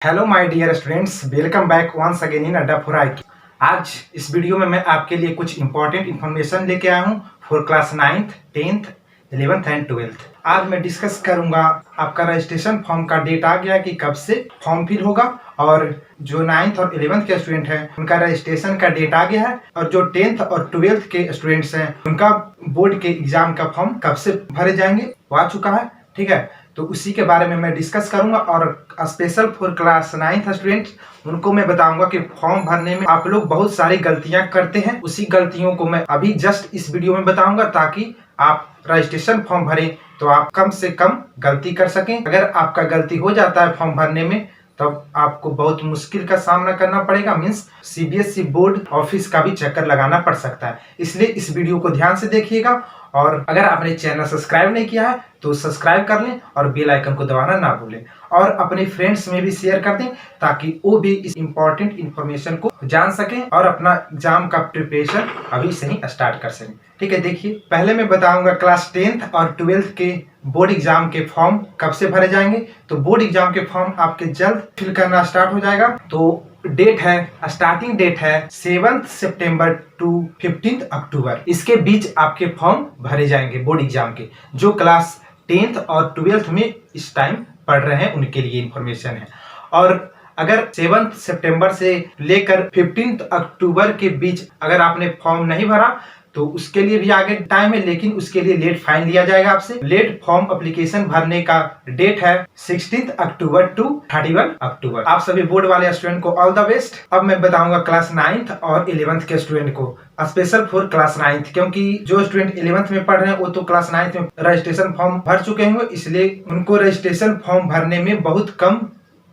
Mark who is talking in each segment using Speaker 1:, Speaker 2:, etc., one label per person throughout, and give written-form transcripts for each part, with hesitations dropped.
Speaker 1: Hello my dear students, welcome back once again in Adda for IQ। आज इस video में मैं आपके लिए कुछ इंपॉर्टेंट इन्फॉर्मेशन लेके आया हूँ for class 9th, 10th, 11th and 12th। आज मैं डिस्कस करूंगा आपका रजिस्ट्रेशन फॉर्म का डेट आ गया कि कब से फॉर्म फिल होगा, और जो 9th और 11th के स्टूडेंट हैं उनका रजिस्ट्रेशन का डेट आ गया है, और जो 10th और 12th के स्टूडेंट्स हैं उनका बोर्ड के एग्जाम का फॉर्म कब से भरे जाएंगे वो आ चुका है। ठीक है, तो उसी के बारे में मैं डिस्कस करूंगा, और special for class 9th students उनको मैं बताऊंगा कि फॉर्म भरने में आप लोग बहुत सारी गलतियां करते हैं। उसी गलतियों को मैं अभी जस्ट इस वीडियो में बताऊंगा ताकि आप रजिस्ट्रेशन फॉर्म भरें तो आप कम से कम गलती कर सकें। अगर आपका गलती हो जाता है फॉर्म भरने में तब आपको बहुत मुश्किल का सामना करना पड़ेगा, मीन्स CBSE बोर्ड ऑफिस का भी चक्कर लगाना पड़ सकता है। इसलिए इस वीडियो को ध्यान से देखिएगा, और अगर आपने चैनल सब्सक्राइब नहीं किया है तो सब्सक्राइब कर लें और बेल आइकन को दबाना ना भूलें, और अपने फ्रेंड्स में भी शेयर कर दें ताकि वो भी इस इम्पोर्टेंट इन्फॉर्मेशन को जान सकें और अपना एग्जाम का प्रिपरेशन अभी से ही स्टार्ट कर सकें। ठीक है, देखिए पहले मैं बताऊंगा क्लास 10th और 12th के बोर्ड एग्जाम के फॉर्म कब से भरे जाएंगे। तो बोर्ड एग्जाम के फॉर्म आपके जल्द फिल करना स्टार्ट हो जाएगा। तो डेट है, स्टार्टिंग डेट है 7 सितंबर टू 15 अक्टूबर। इसके बीच आपके फॉर्म भरे जाएंगे बोर्ड एग्जाम के। जो क्लास 10th और 12th में इस टाइम पढ़ रहे हैं उनके लिए इंफॉर्मेशन है। और अगर 7 सितंबर से लेकर 15 अक्टूबर के बीच अगर आपने फॉर्म नहीं भरा तो उसके लिए भी आगे टाइम है, लेकिन उसके लिए लेट फाइन लिया जाएगा आपसे। लेट फॉर्म एप्लीकेशन भरने का डेट है 16 अक्टूबर टू 31 अक्टूबर। आप सभी बोर्ड वाले स्टूडेंट को ऑल द बेस्ट। अब मैं बताऊंगा क्लास 9th और 11th के स्टूडेंट को, स्पेशल फॉर क्लास 9th, क्योंकि जो स्टूडेंट 11th में पढ़ रहे हैं वो तो क्लास 9th में रजिस्ट्रेशन फॉर्म भर चुके होंगे, इसलिए उनको रजिस्ट्रेशन फॉर्म भरने में बहुत कम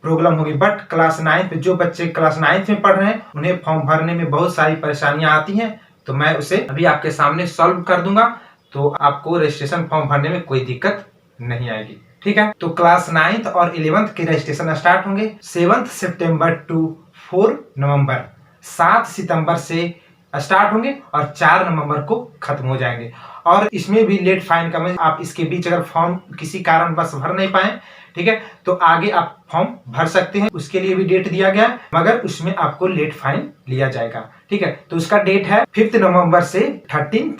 Speaker 1: प्रॉब्लम होगी। बट क्लास 9th जो बच्चे क्लास 9th में पढ़ रहे हैं उन्हें फॉर्म भरने में बहुत सारी परेशानियां आती हैं, तो मैं उसे अभी आपके सामने सॉल्व कर दूंगा, तो आपको रजिस्ट्रेशन फॉर्म भरने में कोई दिक्कत नहीं आएगी। ठीक है, तो क्लास 9th और 11th के रजिस्ट्रेशन स्टार्ट होंगे 7 सितंबर टू 4 नवंबर। 7 सितंबर से स्टार्ट होंगे और 4 नवंबर को खत्म हो जाएंगे। और इसमें भी लेट फाइन का, आप इसके बीच अगर फॉर्म किसी कारण बस भर नहीं पाए, ठीक है, तो आगे आप फॉर्म भर सकते हैं, उसके लिए भी डेट दिया गया है, मगर उसमें आपको लेट फाइन लिया जाएगा। ठीक है, तो उसका डेट है 5 नवंबर से 13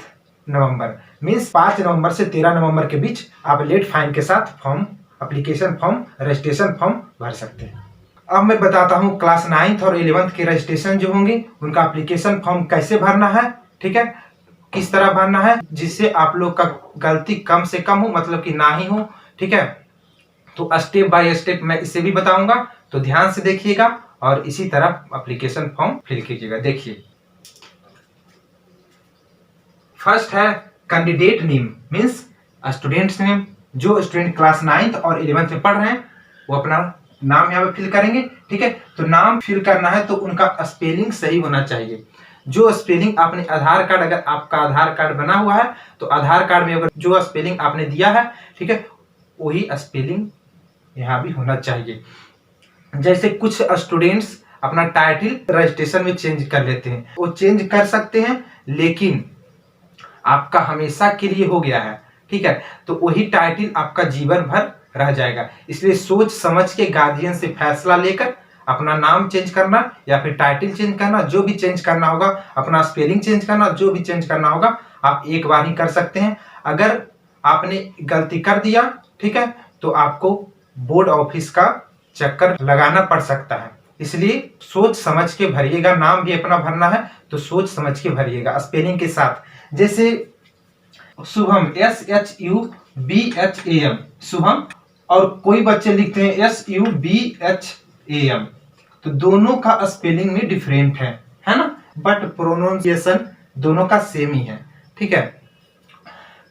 Speaker 1: नवंबर, मीन्स 5 नवंबर से 13 नवंबर के बीच आप लेट फाइन के साथ form application form registration form भर सकते हैं। अब मैं बताता हूँ क्लास 9th और 11th के रजिस्ट्रेशन जो होंगे उनका एप्लीकेशन फॉर्म कैसे भरना है। ठीक है, किस तरह भरना है जिससे आप लोग का गलती कम से कम हो, मतलब कि ना ही हो। ठीक है, तो स्टेप बाय स्टेप मैं इसे भी बताऊंगा, तो ध्यान से देखिएगा और इसी तरह एप्लीकेशन फॉर्म फिल कीजिएगा। देखिए, फर्स्ट है candidate name, means students name. जो स्टूडेंट क्लास 9th और 11th में पढ़ रहे हैं वो अपना नाम यहाँ पे फिल करेंगे। ठीक है, तो नाम फिल करना है तो उनका स्पेलिंग सही होना चाहिए। जो स्पेलिंग आपने आधार कार्ड, अगर आपका आधार कार्ड बना हुआ है तो आधार कार्ड में अगर जो स्पेलिंग आपने दिया है, ठीक है, वही स्पेलिंग यहाँ भी होना चाहिए। जैसे कुछ स्टूडेंट्स अपना टाइटल रजिस्ट्रेशन में चेंज कर लेते हैं, वो चेंज कर सकते हैं, लेकिन आपका हमेशा के लिए हो गया है। ठीक है, तो वही टाइटल आपका जीवन भर रह जाएगा। इसलिए सोच समझ के गार्जियन से फैसला लेकर अपना नाम चेंज करना या फिर टाइटल चेंज करना, जो भी चेंज करना होगा, अपना स्पेलिंग चेंज करना, जो भी चेंज करना होगा आप एक बार ही कर सकते हैं। अगर आपने गलती कर दिया, ठीक है, तो आपको बोर्ड ऑफिस का चक्कर लगाना पड़ सकता है। इसलिए सोच समझ के भरिएगा। नाम भी अपना भरना है तो सोच समझ के भरिएगा स्पेलिंग के साथ। जैसे शुभम SHUBHAM शुभम, और कोई बच्चे लिखते हैं SUBHAM, तो दोनों का स्पेलिंग में डिफरेंट है ना, बट प्रोनाउंसिएशन दोनों का सेम ही है। ठीक है,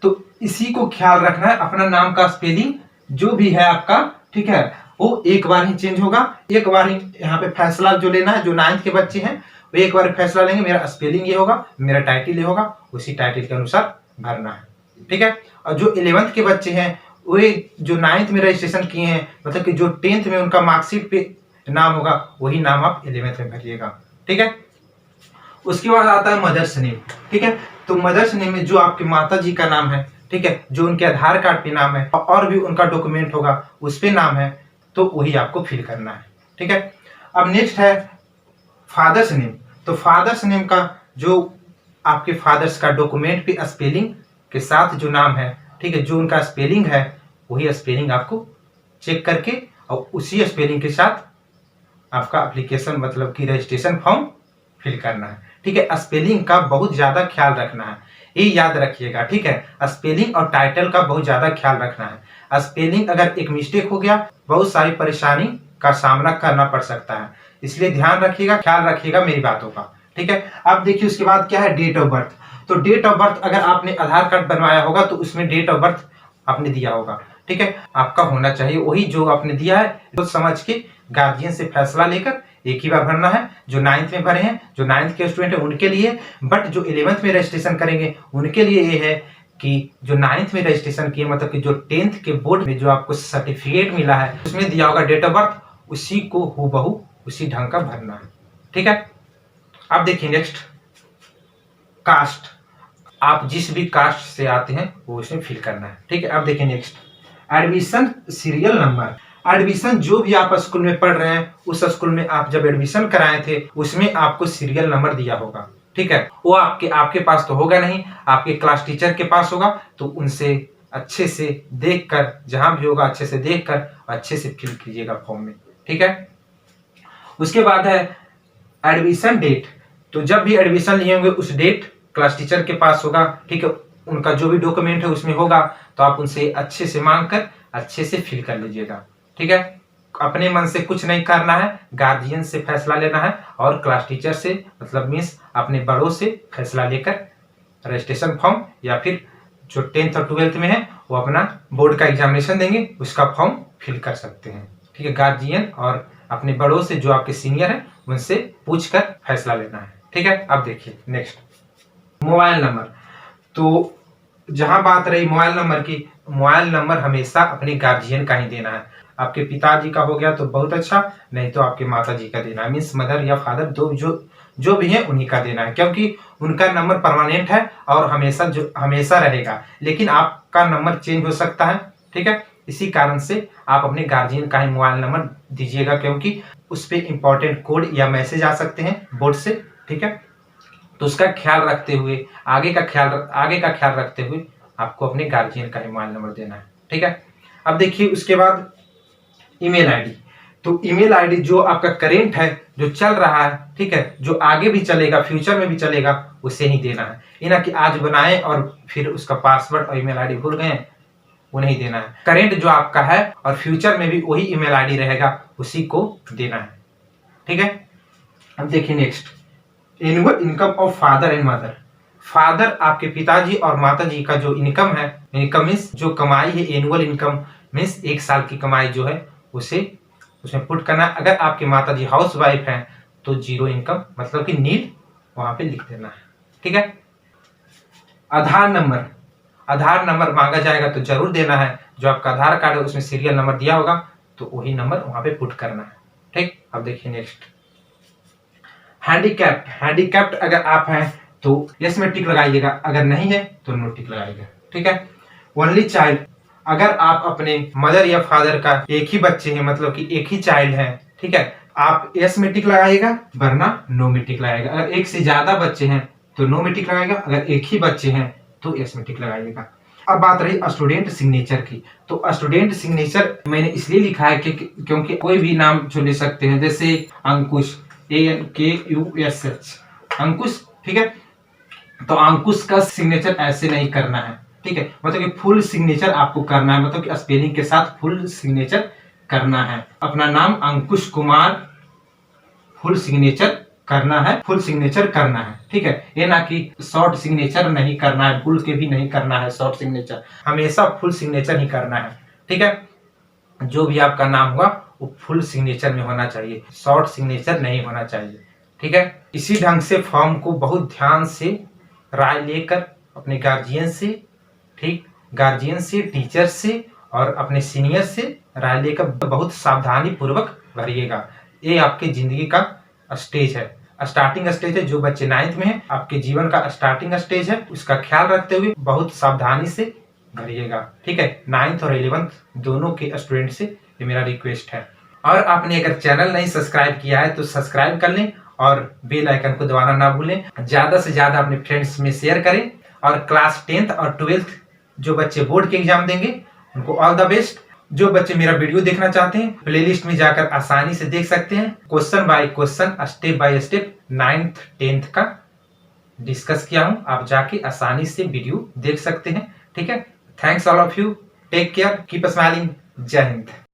Speaker 1: तो इसी को ख्याल रखना है। अपना नाम का स्पेलिंग जो भी है आपका, ठीक है, वो एक बार ही चेंज होगा। एक बार ही यहाँ पे फैसला जो लेना है, जो 9th के बच्चे हैं वो एक बार फैसला लेंगे, मेरा स्पेलिंग ये होगा, मेरा टाइटल ये होगा, उसी टाइटल के अनुसार भरना है। ठीक है, और जो 11th के बच्चे हैं वे जो 9th में रजिस्ट्रेशन किए हैं, मतलब कि जो 10th में उनका मार्कशीट पे नाम होगा वही नाम आप 11th में भरिएगा। ठीक है, उसके बाद आता है मदर्स नेम। ठीक है, तो मदर्स नेम में जो आपकी माता जी का नाम है, ठीक है, जो उनके आधार कार्ड पे नाम है और भी उनका डॉक्यूमेंट होगा उस पे नाम है, तो वही आपको फिल करना है। ठीक है। अब नेक्स्ट है फादर्स नेम। तो फादर्स नेम का जो आपके फादर्स का डॉक्यूमेंट पे स्पेलिंग के साथ जो नाम है, ठीक है, जो उनका स्पेलिंग है वही स्पेलिंग आपको चेक करके और उसी स्पेलिंग के साथ आपका एप्लीकेशन मतलब कि रजिस्ट्रेशन फॉर्म फिल करना है। ठीक है, स्पेलिंग का बहुत ज़्यादा ख्याल रखना है, ये याद रखिएगा। ठीक है, स्पेलिंग और टाइटल का बहुत ज़्यादा ख्याल रखना है। स्पेलिंग अगर एक मिस्टेक हो गया बहुत सारी परेशानी का सामना करना पड़ सकता है, इसलिए ध्यान रखिएगा, ख्याल रखिएगा मेरी बातों का। ठीक है, अब देखिए उसके बाद क्या है, डेट ऑफ बर्थ। तो डेट ऑफ बर्थ अगर आपने आधार कार्ड बनवाया होगा तो उसमें डेट ऑफ बर्थ आपने दिया होगा। ठीक है, आपका होना चाहिए वही जो आपने दिया है, तो समझ के गार्जियन से फैसला लेकर एक ही बार भरना है। जो 9th में भरे हैं, जो 9th के स्टूडेंट है उनके लिए, बट जो 11th में रजिस्ट्रेशन करेंगे उनके लिए ये है कि जो 9th में रजिस्ट्रेशन किए मतलब कि जो 10th के बोर्ड में जो आपको सर्टिफिकेट मिला है उसमें दिया होगा डेट ऑफ बर्थ, उसी को हूबहू उसी ढंग का भरना है। ठीक है, अब देखिए नेक्स्ट कास्ट। आप जिस भी कास्ट से आते हैं वो इसमें फिल करना है। ठीक है, अब देखिए next admission serial number. Admission जो भी आप स्कूल में पढ़ रहे हैं उस स्कूल में आप जब एडमिशन कराए थे उसमें आपको सीरियल नंबर दिया होगा। ठीक है, वो आपके पास तो होगा नहीं, आपके क्लास टीचर के पास होगा, तो उनसे अच्छे से देखकर, जहां भी होगा अच्छे से देखकर अच्छे से फिल कीजिएगा फॉर्म में। ठीक है, उसके बाद है एडमिशन डेट। तो जब भी एडमिशन लिए होंगे उस डेट क्लास टीचर के पास होगा। ठीक है, उनका जो भी डॉक्यूमेंट है उसमें होगा, तो आप उनसे अच्छे से मांग कर अच्छे से फिल कर लीजिएगा। ठीक है, अपने मन से कुछ नहीं करना है, गार्जियन से फैसला लेना है और क्लास टीचर से मतलब मीन्स अपने बड़ों से फैसला लेकर रजिस्ट्रेशन फॉर्म या फिर जो 10th और 12th में है वो अपना बोर्ड का एग्जामिनेशन देंगे उसका फॉर्म फिल कर सकते हैं। ठीक है, गार्जियन और अपने बड़ों से जो आपके सीनियर हैं उनसे पूछकर फैसला लेना है। ठीक है, अब देखिए नेक्स्ट मोबाइल नंबर। तो जहां बात रही मोबाइल नंबर की, मोबाइल नंबर हमेशा अपने गार्जियन का ही देना है। आपके पिताजी का हो गया तो बहुत अच्छा, नहीं तो आपके माताजी का देना है, मीन्स मदर या फादर दो जो भी है उन्हीं का देना है, क्योंकि उनका नंबर परमानेंट है और हमेशा रहेगा, लेकिन आपका नंबर चेंज हो सकता है। ठीक है, इसी कारण से आप अपने गार्जियन का ही मोबाइल नंबर दीजिएगा, क्योंकि उस पर इंपॉर्टेंट कोड या मैसेज आ सकते हैं बोर्ड से। ठीक है, तो उसका ख्याल रखते हुए आगे का ख्याल रखते हुए आपको अपने गार्जियन का ही मोबाइल नंबर देना है। ठीक है, अब देखिए उसके बाद ईमेल आईडी। तो ईमेल आईडी जो आपका करेंट है, जो चल रहा है, ठीक है, जो आगे भी चलेगा, फ्यूचर में भी चलेगा, उसे ही देना है। ये ना कि आज बनाए और फिर उसका पासवर्ड और ईमेल आईडी भूल गए, वो नहीं देना है। करेंट जो आपका है और फ्यूचर में भी वही ईमेल आईडी रहेगा, उसी को देना है। ठीक है, अब देखिए next annual income of father and mother. Father आपके पिताजी और माताजी का जो इनकम है, इनकम मीन्स जो कमाई है, एनुअल इनकम मीन्स 1 साल की कमाई जो है उसे उसमें पुट करना। अगर आपके माताजी हाउस वाइफ हैं तो 0 इनकम मतलब कि नील वहां पे लिख देना है। ठीक है, आधार नंबर मांगा जाएगा तो जरूर देना है। जो आपका आधार कार्ड है उसमें सीरियल नंबर दिया होगा तो वही नंबर वहां पे पुट करना है। ठीक, अब देखिए नेक्स्ट हैंडीकैप्ट अगर आप हैं तो यस में टिक लगाइएगा, अगर नहीं है तो नो टिक लगाइएगा। ठीक है, ओनली चाइल्ड, अगर आप अपने मदर या फादर का एक ही बच्चे हैं मतलब कि एक ही चाइल्ड है, ठीक है, आप यस में टिक लगाइएगा वरना नो में टिक लगाइएगा। अगर एक से ज्यादा बच्चे हैं तो नो में टिक लगाइएगा, अगर एक ही बच्चे हैं तो यस में टिक लगाइएगा। अब बात रही स्टूडेंट सिग्नेचर की। तो स्टूडेंट सिग्नेचर मैंने इसलिए लिखा है क्योंकि कोई भी नाम जो ले सकते हैं, जैसे अंकुश, ANKUSH, अंकुश। ठीक है, तो अंकुश का सिग्नेचर ऐसे नहीं करना है। ठीक है, मतलब कि फुल सिग्नेचर आपको करना है, मतलब कि स्पेलिंग के साथ फुल सिग्नेचर करना है। अपना नाम अंकुश कुमार फुल सिग्नेचर करना है। ठीक है, ये ना कि शॉर्ट सिग्नेचर नहीं करना है, भूल के भी नहीं करना है शॉर्ट सिग्नेचर, हमेशा फुल सिग्नेचर ही करना है। ठीक है, जो भी आपका नाम होगा वो फुल सिग्नेचर में होना चाहिए, शॉर्ट सिग्नेचर नहीं होना चाहिए। ठीक है, इसी ढंग से फॉर्म को बहुत ध्यान से राय लेकर अपने गार्जियन से, ठीक, गार्जियन से, टीचर से और अपने सीनियर से राय लेकर बहुत सावधानी पूर्वक भरिएगा। ये आपके जिंदगी का स्टेज है, स्टार्टिंग स्टेज है। जो बच्चे 9th में है, आपके जीवन का स्टार्टिंग स्टेज है, उसका ख्याल रखते हुए बहुत सावधानी से भरिएगा। ठीक है, 9th और 11th दोनों के स्टूडेंट से ये मेरा रिक्वेस्ट है। और आपने अगर चैनल नहीं सब्सक्राइब किया है तो सब्सक्राइब कर लें और बेल आइकन को दबाना ना भूलें। ज़्यादा से ज़्यादा अपने फ्रेंड्स में शेयर करें। और क्लास 10th और 12th जो बच्चे बोर्ड के एग्जाम देंगे उनको ऑल द बेस्ट। जो बच्चे मेरा वीडियो देखना चाहते हैं प्लेलिस्ट में जाकर आसानी से देख सकते हैं। Question by question, step by step 9th 10th का डिस्कस किया हूं। आप जाके आसानी से वीडियो देख सकते हैं। ठीक है, thanks all of you, take care, keep smiling, जय हिंद।